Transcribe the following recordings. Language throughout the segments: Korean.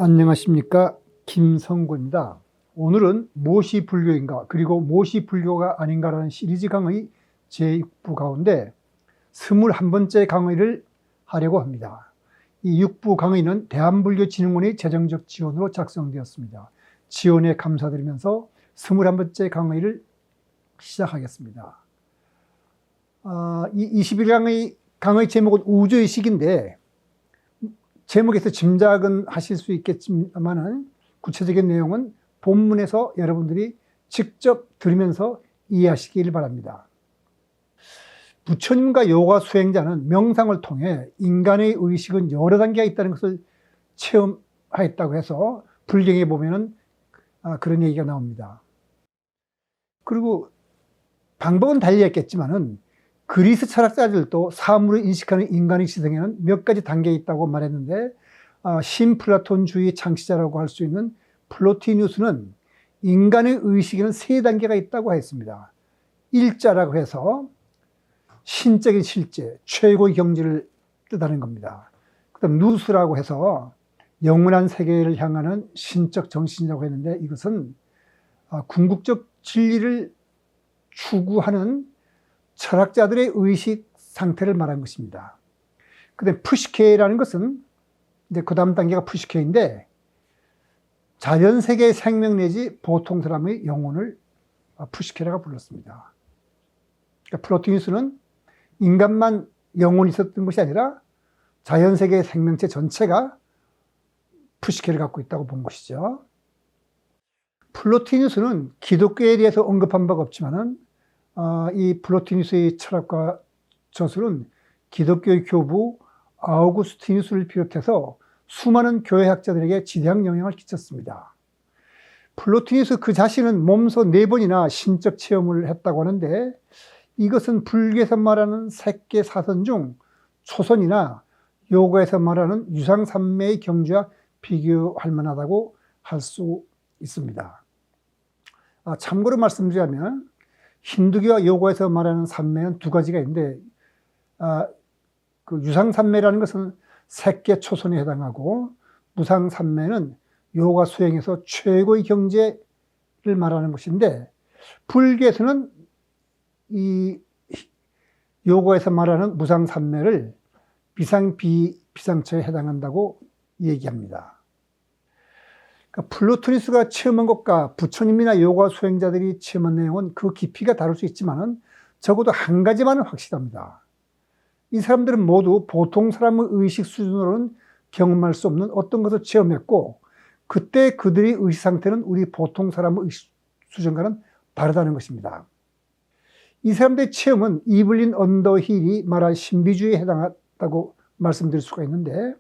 안녕하십니까, 김성구입니다. 오늘은 무엇이 불교인가, 그리고 무엇이 불교가 아닌가라는 시리즈 강의 제6부 가운데 21번째 강의를 하려고 합니다. 이 6부 강의는 대한불교진흥원의 재정적 지원으로 작성되었습니다. 지원에 감사드리면서 21번째 강의를 시작하겠습니다. 이 21강의 강의 제목은 우주의식인데, 제목에서 짐작은 하실 수 있겠지만은 구체적인 내용은 본문에서 여러분들이 직접 들으면서 이해하시길 바랍니다. 부처님과 요가 수행자는 명상을 통해 인간의 의식은 여러 단계가 있다는 것을 체험하였다고 해서 불경에 보면은 그런 얘기가 나옵니다. 그리고 방법은 달리했겠지만은 그리스 철학자들도 사물을 인식하는 인간의 지성에는 몇 가지 단계가 있다고 말했는데, 신플라톤주의 창시자라고 할 수 있는 플로티누스는 인간의 의식에는 3단계가 있다고 했습니다. 일자라고 해서 신적인 실제, 최고의 경지를 뜻하는 겁니다. 그다음 누스라고 해서 영원한 세계를 향하는 신적 정신이라고 했는데, 이것은 궁극적 진리를 추구하는 철학자들의 의식 상태를 말한 것입니다. 그다음에 푸시케라는 것은 이제 그 다음 단계가 푸시케인데, 자연세계의 생명 내지 보통 사람의 영혼을 푸시케라고 불렀습니다. 그러니까 플로티누스는 인간만 영혼이 있었던 것이 아니라 자연세계의 생명체 전체가 푸시케를 갖고 있다고 본 것이죠. 플로티누스는 기독교에 대해서 언급한 바가 없지만은 이 플로티누스의 철학과 저술은 기독교의 교부 아우구스티누스를 비롯해서 수많은 교회학자들에게 지대한 영향을 끼쳤습니다. 플로티누스 그 자신은 몸소 4번이나 신적 체험을 했다고 하는데, 이것은 불교에서 말하는 색계 사선 중 초선이나 요가에서 말하는 유상삼매의 경지와 비교할 만하다고 할 수 있습니다. 참고로 말씀드리자면 힌두교와 요가에서 말하는 삼매는 2가지가 있는데, 그 유상삼매라는 것은 색계 초선에 해당하고, 무상삼매는 요가 수행에서 최고의 경제를 말하는 것인데, 불교에서는 이 요가에서 말하는 무상삼매를 비상비비상처에 해당한다고 얘기합니다. 그러니까 플로토니스가 체험한 것과 부처님이나 요가 수행자들이 체험한 내용은 그 깊이가 다를 수 있지만 적어도 한 가지만은 확실합니다. 이 사람들은 모두 보통 사람의 의식 수준으로는 경험할 수 없는 어떤 것을 체험했고, 그때 그들의 의식 상태는 우리 보통 사람의 의식 수준과는 다르다는 것입니다. 이 사람들의 체험은 이블린 언더힐이 말한 신비주의에 해당한다고 말씀드릴 수가 있는데,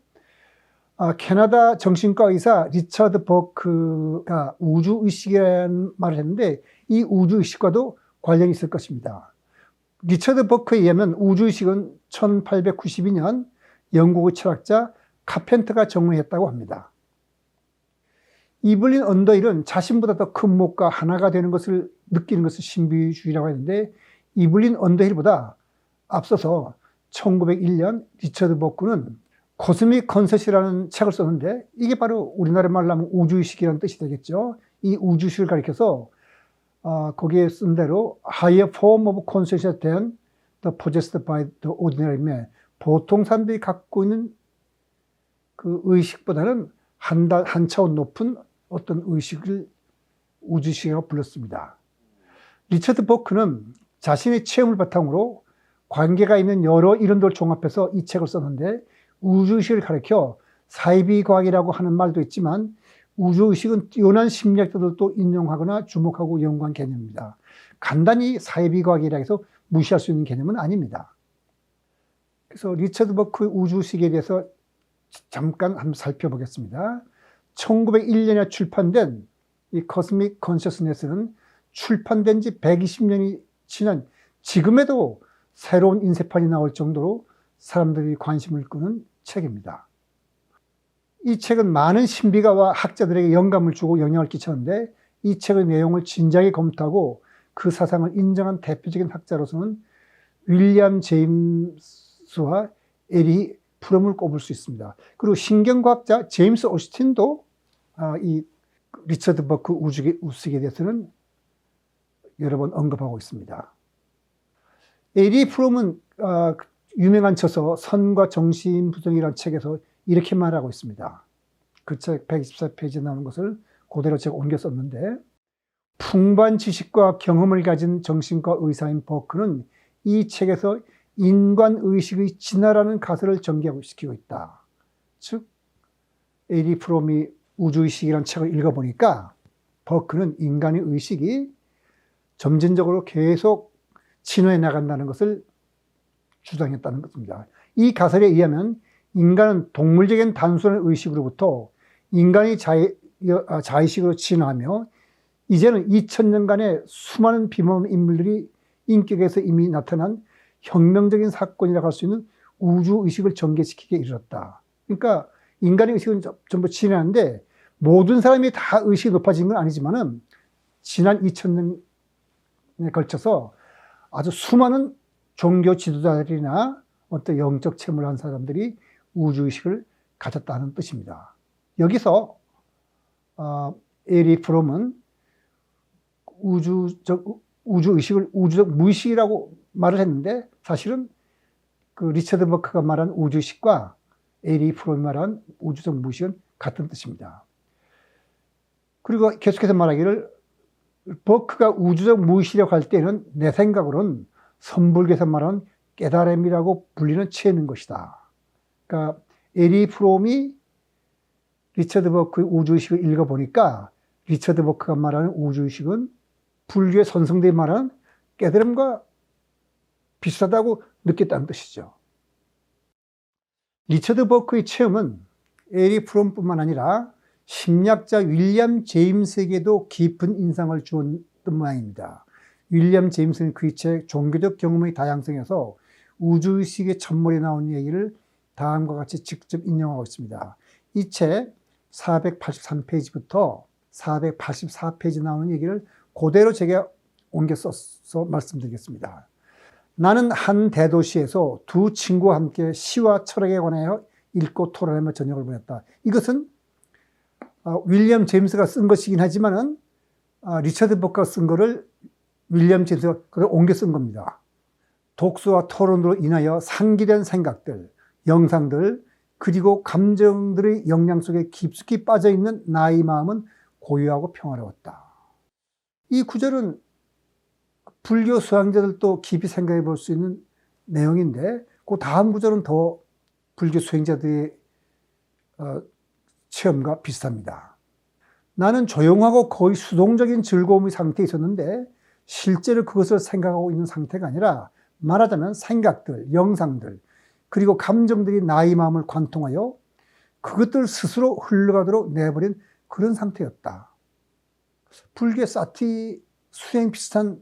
캐나다 정신과 의사 리처드 버크가 우주의식이라는 말을 했는데, 이 우주의식과도 관련이 있을 것입니다. 리처드 버크에 의하면 우주의식은 1892년 영국의 철학자 카펜터가 정의했다고 합니다. 이블린 언더힐은 자신보다 더 큰 목과 하나가 되는 것을 느끼는 것을 신비주의라고 했는데, 이블린 언더힐보다 앞서서 1901년 리처드 버크는 코스믹 컨셉이라는 책을 썼는데, 이게 바로 우리나라 말로 하면 우주의식이라는 뜻이 되겠죠. 이 우주의식을 가리켜서 거기에 쓴 대로 higher form of consciousness than the possessed by the ordinary man, 보통 사람들이 갖고 있는 그 의식보다는 한 차원 높은 어떤 의식을 우주의식이라고 불렀습니다. 리처드 버크는 자신의 체험을 바탕으로 관계가 있는 여러 이론들을 종합해서 이 책을 썼는데, 우주의식을 가리켜 사이비과학이라고 하는 말도 있지만, 우주의식은 뛰어난 심리학자들도 인용하거나 주목하고 연구한 개념입니다. 간단히 사이비과학이라 해서 무시할 수 있는 개념은 아닙니다. 그래서 리처드 버크의 우주의식에 대해서 잠깐 한번 살펴보겠습니다. 1901년에 출판된 이 코스믹 컨셔스네스는 출판된 지 120년이 지난 지금에도 새로운 인쇄판이 나올 정도로 사람들이 관심을 끄는 책입니다. 이 책은 많은 신비가와 학자들에게 영감을 주고 영향을 끼쳤는데, 이 책의 내용을 진지하게 검토하고 그 사상을 인정한 대표적인 학자로서는 윌리엄 제임스와 에리 프롬을 꼽을 수 있습니다. 그리고 신경과학자 제임스 오스틴도 이 리처드 버크 우주식에 대해서는 여러 번 언급하고 있습니다. A.D. 프롬은 유명한 저서 선과 정신부정이라는 책에서 이렇게 말하고 있습니다. 그 책 124페이지에 나오는 것을 그대로 제가 옮겨 썼는데, 풍부한 지식과 경험을 가진 정신과 의사인 버크는 이 책에서 인간의식의 진화라는 가설을 전개시키고 있다. 즉, A.D. 프롬이 우주의식이라는 책을 읽어보니까 버크는 인간의 의식이 점진적으로 계속 진화해 나간다는 것을 주장했다는 것입니다. 이 가설에 의하면 인간은 동물적인 단순한 의식으로부터 인간의 자의식으로 진화하며 이제는 2000년간의 수많은 비범한 인물들이 인격에서 이미 나타난 혁명적인 사건이라고 할 수 있는 우주의식을 전개시키게 이르렀다. 그러니까 인간의 의식은 전부 진화하는데 모든 사람이 다 의식이 높아진 건 아니지만은 지난 2000년에 걸쳐서 아주 수많은 종교 지도자들이나 어떤 영적 체험을 한 사람들이 우주의식을 가졌다는 뜻입니다. 여기서 A.D. 프롬은 우주의식을 우주적 무의식이라고 말을 했는데 사실은 그 리처드 버크가 말한 우주의식과 A.D. 프롬이 말한 우주적 무의식은 같은 뜻입니다. 그리고 계속해서 말하기를 버크가 우주적 무의식이라고 할 때는 내 생각으로는 선불교에서 말하는 깨달음이라고 불리는 체험인 것이다. 그러니까 A.D. 프롬이 리처드 버크의 우주의식을 읽어보니까 리처드 버크가 말하는 우주의식은 불교의 선성들이 말하는 깨달음과 비슷하다고 느꼈다는 뜻이죠. 리처드 버크의 체험은 A.D. 프롬뿐만 아니라 심리학자 윌리엄 제임스에게도 깊은 인상을 주었던 모양입니다. 윌리엄 제임스는 그의 책 종교적 경험의 다양성에서 우주의식의 첫머리에 나온 얘기를 다음과 같이 직접 인용하고 있습니다. 이 책 483페이지부터 484페이지 나오는 얘기를 그대로 제가 옮겨 써서 말씀드리겠습니다. 나는 한 대도시에서 두 친구와 함께 시와 철학에 관하여 읽고 토론하며 저녁을 보냈다. 이것은 윌리엄 제임스가 쓴 것이긴 하지만은 리처드 버크가 쓴 거를 윌리엄 제임스가 옮겨 쓴 겁니다. 독서와 토론으로 인하여 상기된 생각들, 영상들, 그리고 감정들의 영향 속에 깊숙이 빠져있는 나의 마음은 고요하고 평화로웠다. 이 구절은 불교 수행자들도 깊이 생각해 볼 수 있는 내용인데 그 다음 구절은 더 불교 수행자들의 체험과 비슷합니다. 나는 조용하고 거의 수동적인 즐거움의 상태에 있었는데 실제로 그것을 생각하고 있는 상태가 아니라 말하자면 생각들, 영상들, 그리고 감정들이 나의 마음을 관통하여 그것들 스스로 흘러가도록 내버린 그런 상태였다. 불교 사티 수행 비슷한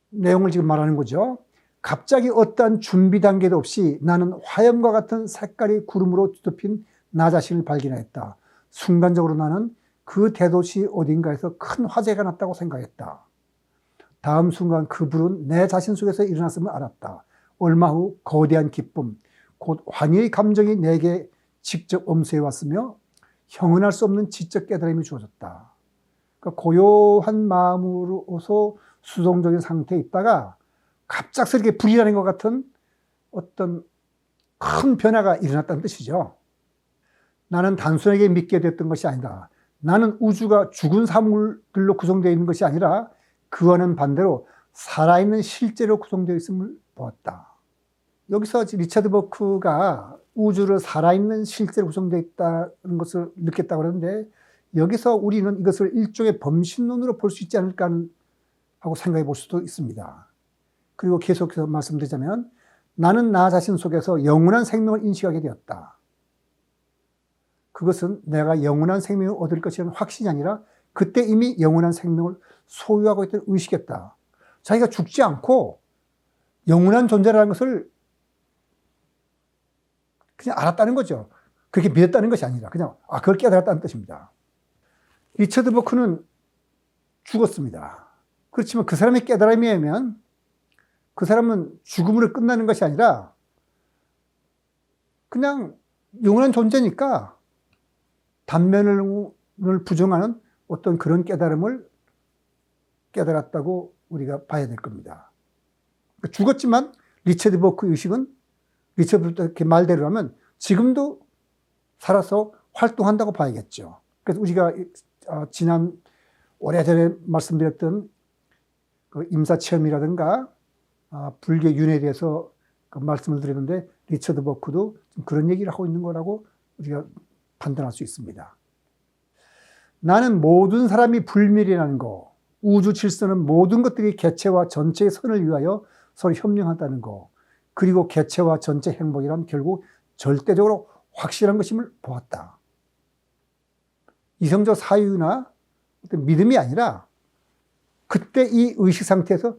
내용을 지금 말하는 거죠. 갑자기 어떠한 준비 단계도 없이 나는 화염과 같은 색깔의 구름으로 뒤덮인 나 자신을 발견했다. 순간적으로 나는 그 대도시 어딘가에서 큰 화재가 났다고 생각했다. 다음 순간 그 불은 내 자신 속에서 일어났음을 알았다. 얼마 후 거대한 기쁨, 곧 환희의 감정이 내게 직접 엄수해 왔으며 형언할 수 없는 지적 깨달음이 주어졌다. 그러니까 고요한 마음으로서 수동적인 상태에 있다가 갑작스럽게 불이 나는 것 같은 어떤 큰 변화가 일어났다는 뜻이죠. 나는 단순하게 믿게 됐던 것이 아니다. 나는 우주가 죽은 사물들로 구성되어 있는 것이 아니라 그와는 반대로 살아있는 실제로 구성되어 있음을 보았다. 여기서 리처드 버크가 우주를 살아있는 실제로 구성되어 있다는 것을 느꼈다고 그러는데 여기서 우리는 이것을 일종의 범신론으로 볼 수 있지 않을까 하고 생각해 볼 수도 있습니다. 그리고 계속해서 말씀드리자면 나는 나 자신 속에서 영원한 생명을 인식하게 되었다. 그것은 내가 영원한 생명을 얻을 것이라는 확신이 아니라 그때 이미 영원한 생명을 소유하고 있다는 의식이었다. 자기가 죽지 않고 영원한 존재라는 것을 그냥 알았다는 거죠. 그렇게 믿었다는 것이 아니라 그냥 그걸 깨달았다는 뜻입니다. 리처드 버크는 죽었습니다. 그렇지만 그 사람의 깨달음에 의하면 그 사람은 죽음으로 끝나는 것이 아니라 그냥 영원한 존재니까 단면을 부정하는 어떤 그런 깨달음을 깨달았다고 우리가 봐야 될 겁니다. 죽었지만 리처드 버크 의식은 리처드 버크 말대로 하면 지금도 살아서 활동한다고 봐야겠죠. 그래서 우리가 지난 오래전에 말씀드렸던 그 임사체험이라든가 불교 윤회에 대해서 그 말씀을 드렸는데 리처드 버크도 그런 얘기를 하고 있는 거라고 우리가 판단할 수 있습니다. 나는 모든 사람이 불멸이라는 거, 우주 질서는 모든 것들이 개체와 전체의 선을 위하여 서로 협력한다는 거, 그리고 개체와 전체 행복이란 결국 절대적으로 확실한 것임을 보았다. 이성적 사유나 믿음이 아니라 그때 이 의식 상태에서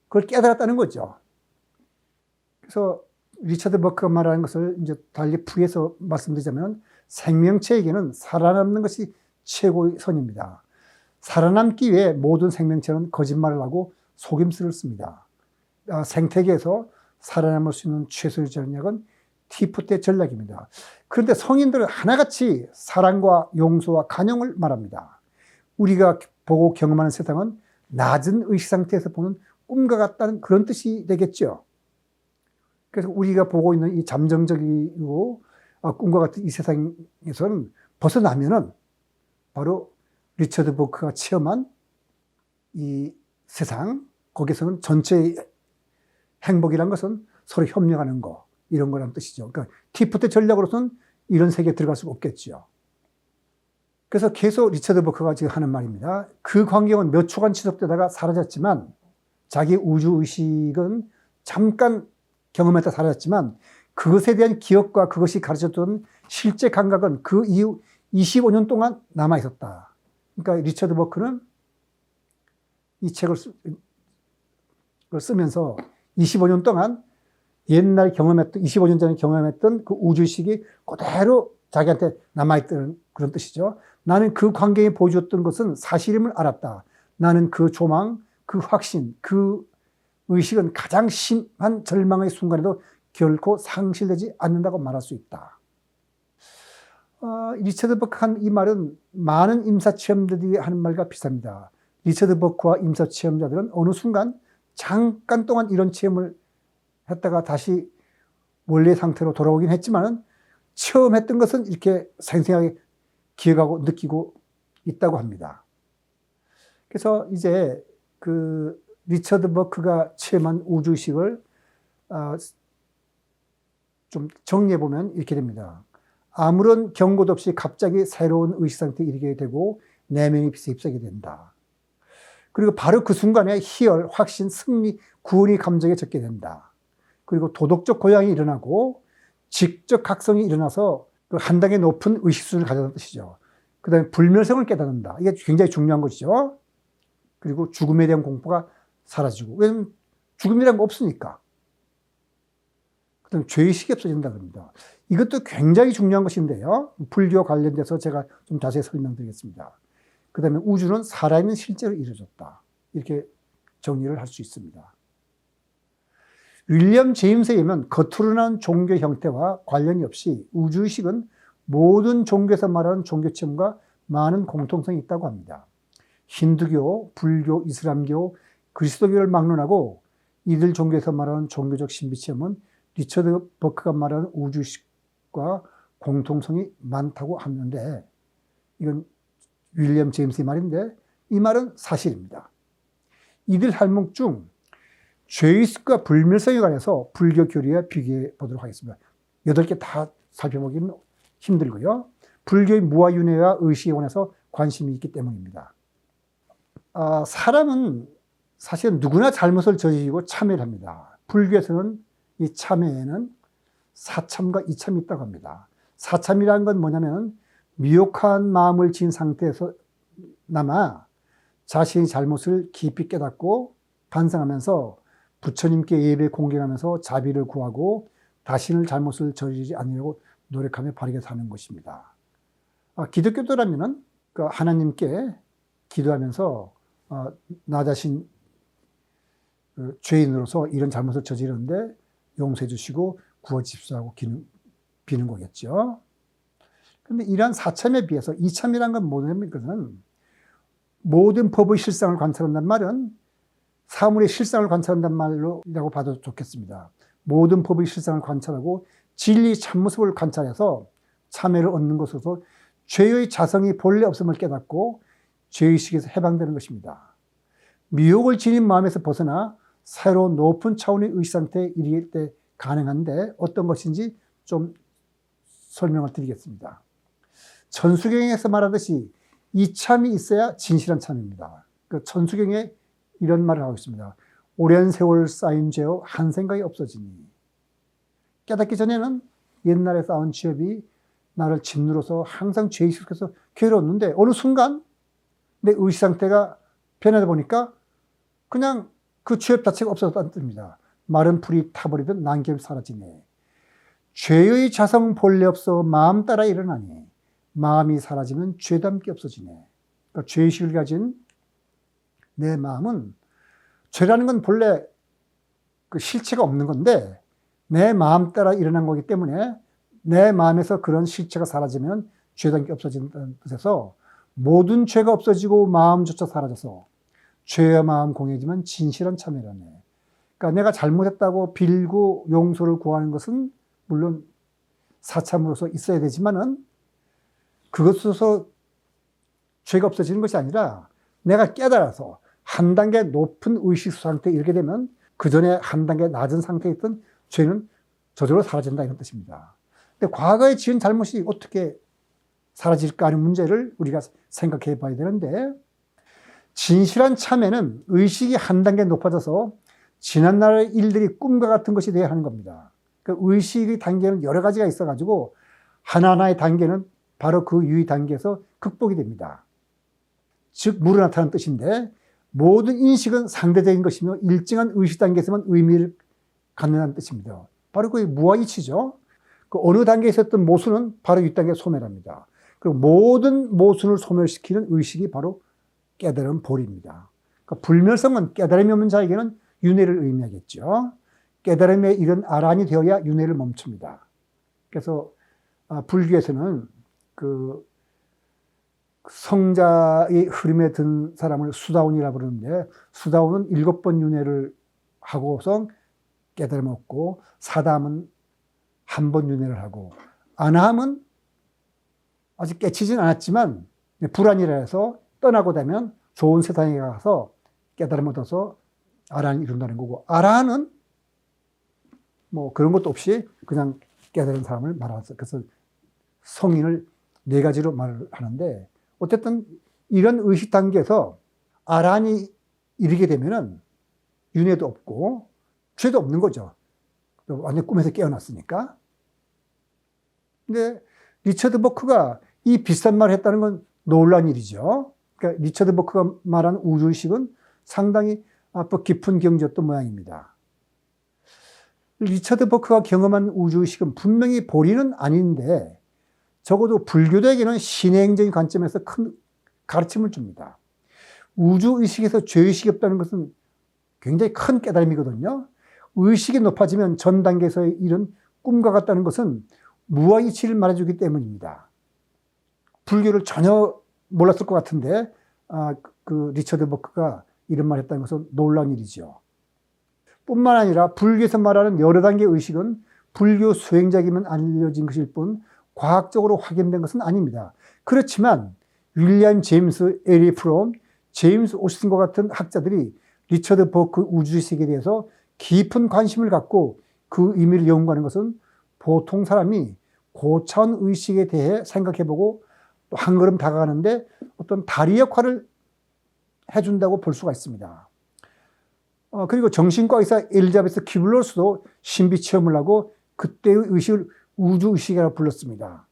그걸 깨달았다는 거죠. 그래서 리처드 버크가 말하는 것을 이제 달리 풀이해서 말씀드리자면 생명체에게는 살아남는 것이 최고의 선입니다. 살아남기 위해 모든 생명체는 거짓말을 하고 속임수를 씁니다. 생태계에서 살아남을 수 있는 최소의 전략은 티포테 전략입니다. 그런데 성인들은 하나같이 사랑과 용서와 간용을 말합니다. 우리가 보고 경험하는 세상은 낮은 의식 상태에서 보는 꿈과 같다는 그런 뜻이 되겠죠. 그래서 우리가 보고 있는 이 잠정적이고 꿈과 같은 이 세상에서는 벗어나면은 바로 리처드 버크가 체험한 이 세상, 거기서는 전체의 행복이란 것은 서로 협력하는 거, 이런 거란 뜻이죠. 그러니까 티포테 전략으로서는 이런 세계에 들어갈 수가 없겠죠. 그래서 계속 리처드 버크가 지금 하는 말입니다. 그 광경은 몇 초간 지속되다가 사라졌지만 자기 우주의식은 잠깐 경험했다 사라졌지만 그것에 대한 기억과 그것이 가르쳤던 실제 감각은 그 이후 25년 동안 남아있었다. 그러니까 리처드 버크는 이 책을 쓰면서 25년 동안 옛날 경험했던, 25년 전에 경험했던 그 우주의식이 그대로 자기한테 남아있다는 그런 뜻이죠. 나는 그 광경이 보여줬던 것은 사실임을 알았다. 나는 그 조망, 그 확신, 그 의식은 가장 심한 절망의 순간에도 결코 상실되지 않는다고 말할 수 있다. 리처드 버크가 한 이 말은 많은 임사체험들이 하는 말과 비슷합니다. 리처드 버크와 임사체험자들은 어느 순간 잠깐 동안 이런 체험을 했다가 다시 원래 상태로 돌아오긴 했지만 처음 했던 것은 이렇게 생생하게 기억하고 느끼고 있다고 합니다. 그래서 이제 그 리처드 버크가 체험한 우주의식을 좀 정리해보면 이렇게 됩니다. 아무런 경고도 없이 갑자기 새로운 의식 상태에 이르게 되고 내면이 빛에 휩싸게 된다. 그리고 바로 그 순간에 희열, 확신, 승리, 구원의 감정에 젖게 된다. 그리고 도덕적 고양이 일어나고 직적 각성이 일어나서 그 한 단계 높은 의식 수준을 가져다는 뜻이죠. 그 다음에 불멸성을 깨닫는다. 이게 굉장히 중요한 것이죠. 그리고 죽음에 대한 공포가 사라지고. 왜냐하면 죽음이란 거 없으니까. 그 다음에 죄의식이 없어진다 그럽니다. 이것도 굉장히 중요한 것인데요. 불교 관련돼서 제가 좀 자세히 설명드리겠습니다. 그 다음에 우주는 살아있는 실제로 이루어졌다. 이렇게 정리를 할 수 있습니다. 윌리엄 제임스에 의하면 겉으로 난 종교 형태와 관련이 없이 우주의식은 모든 종교에서 말하는 종교 체험과 많은 공통성이 있다고 합니다. 힌두교, 불교, 이슬람교, 그리스도교를 막론하고 이들 종교에서 말하는 종교적 신비 체험은 리처드 버크가 말하는 우주의식과 공통성이 많다고 하는데 이건 윌리엄 제임스의 말인데 이 말은 사실입니다. 이들 할목 중 죄의식과 불멸성에 관해서 불교 교리와 비교해 보도록 하겠습니다. 8개 다 살펴보기는 힘들고요. 불교의 무아윤회와 의식에 관해서 관심이 있기 때문입니다. 사람은 사실 누구나 잘못을 저지르고 참회를 합니다. 불교에서는 이 참회에는 사참과 이참이 있다고 합니다. 사참이라는 건 뭐냐면 미혹한 마음을 지은 상태에서 남아 자신의 잘못을 깊이 깨닫고 반성하면서 부처님께 예배 공경하면서 자비를 구하고 다시는 잘못을 저지르지 않으려고 노력하며 바르게 사는 것입니다. 기독교도라면은 그 하나님께 기도하면서 나 자신 그 죄인으로서 이런 잘못을 저지르는데 용서해 주시고 구원 집수하고 비는 거겠죠. 그런데 이러한 사참에 비해서 이참이라는 건 뭐냐면 그것은 모든 법의 실상을 관찰한다는 말은 사물의 실상을 관찰한다는 말로라고 봐도 좋겠습니다. 모든 법의 실상을 관찰하고 진리 참모습을 관찰해서 참회를 얻는 것으로서 죄의 자성이 본래 없음을 깨닫고 죄의식에서 해방되는 것입니다. 미혹을 지닌 마음에서 벗어나 새로운 높은 차원의 의식상태에 이르게 때 가능한데 어떤 것인지 좀 설명을 드리겠습니다. 천수경에서 말하듯이 이참이 있어야 진실한 참입니다. 그 천수경에 이런 말을 하고 있습니다. 오랜 세월 쌓인 죄요 한 생각이 없어지니. 깨닫기 전에는 옛날에 쌓은 죄업이 나를 짓누러서 항상 죄의식해서 괴로웠는데 어느 순간 내 의식 상태가 변하다 보니까 그냥 그 죄업 자체가 없어졌다는 뜻입니다. 마른 풀이 타버리듯 난결 사라지네. 죄의 자성 본래 없어 마음 따라 일어나니 마음이 사라지면 죄담기 없어지네. 그러니까 죄의식을 가진 내 마음은 죄라는 건 본래 그 실체가 없는 건데 내 마음 따라 일어난 거기 때문에 내 마음에서 그런 실체가 사라지면 죄담기 없어진다는 뜻에서 모든 죄가 없어지고 마음조차 사라져서 죄와 마음 공해지면 진실한 참회라네. 그러니까 내가 잘못했다고 빌고 용서를 구하는 것은 물론 사참으로서 있어야 되지만은 그것으로서 죄가 없어지는 것이 아니라 내가 깨달아서 한 단계 높은 의식 상태에 이르게 되면 그 전에 한 단계 낮은 상태에 있던 죄는 저절로 사라진다 이런 뜻입니다. 근데 과거에 지은 잘못이 어떻게 사라질까 하는 문제를 우리가 생각해 봐야 되는데 진실한 참회는 의식이 한 단계 높아져서 지난날의 일들이 꿈과 같은 것이 되어야 하는 겁니다. 그 의식의 단계는 여러 가지가 있어가지고 하나하나의 단계는 바로 그 유의 단계에서 극복이 됩니다. 즉 무로 나타나는 뜻인데 모든 인식은 상대적인 것이며 일정한 의식 단계에서만 의미를 갖는다는 뜻입니다. 바로 그 무와 이치죠. 그 어느 단계에 있었던 모순은 바로 이 단계 소멸합니다. 그리고 모든 모순을 소멸시키는 의식이 바로 깨달음 볼입니다. 그러니까 불멸성은 깨달음이 없는 자에게는 윤회를 의미하겠죠. 깨달음에 이른 아란이 되어야 윤회를 멈춥니다. 그래서 불교에서는 그 성자의 흐름에 든 사람을 수다원이라고 부르는데 수다원은 7번 윤회를 하고서 깨달음 얻고 사담은 한 번 윤회를 하고 아나함은 아직 깨치진 않았지만 불안이라 해서 떠나고 되면 좋은 세상에 가서 깨달음 얻어서 아란을 이룬다는 거고 아라한은 뭐 그런 것도 없이 그냥 깨달은 사람을 말하죠. 그래서 성인을 4가지로 말을 하는데 어쨌든 이런 의식 단계에서 아란이 이르게 되면은 윤회도 없고 죄도 없는 거죠. 완전 꿈에서 깨어났으니까. 근데 리처드 버크가 이 비슷한 말을 했다는 건 놀라운 일이죠. 그러니까 리처드 버크가 말한 우주의식은 상당히 깊은 경지였던 모양입니다. 리처드 버크가 경험한 우주의식은 분명히 보리는 아닌데 적어도 불교도에게는 신행적인 관점에서 큰 가르침을 줍니다. 우주의식에서 죄의식이 없다는 것은 굉장히 큰 깨달음이거든요. 의식이 높아지면 전 단계에서 이런 꿈과 같다는 것은 무와 이치를 말해주기 때문입니다. 불교를 전혀 몰랐을 것 같은데 그 리처드 버크가 이런 말을 했다는 것은 놀라운 일이죠. 뿐만 아니라 불교에서 말하는 여러 단계의 의식은 불교 수행자에게만 알려진 것일 뿐 과학적으로 확인된 것은 아닙니다. 그렇지만 윌리엄 제임스 에리 프롬, 제임스 오스틴과 같은 학자들이 리처드 버크 우주의식에 대해서 깊은 관심을 갖고 그 의미를 연구하는 것은 보통 사람이 고차원 의식에 대해 생각해보고 또 한 걸음 다가가는데 어떤 다리 역할을 해준다고 볼 수가 있습니다. 그리고 정신과 의사 엘리자베스 큐블러스도 신비 체험을 하고 그때의 의식을 우주의식이라고 불렀습니다.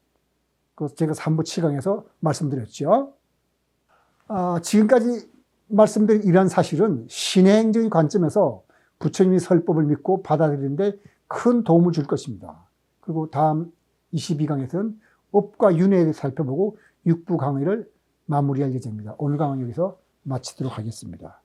그래서 제가 3부 7강에서 말씀드렸죠. 지금까지 말씀드린 이러한 사실은 신행적인 관점에서 부처님의 설법을 믿고 받아들이는데 큰 도움을 줄 것입니다. 그리고 다음 22강에서는 업과 윤회에 대해 살펴보고 6부 강의를 마무리할 예정입니다. 오늘 강의는 여기서 마치도록 하겠습니다.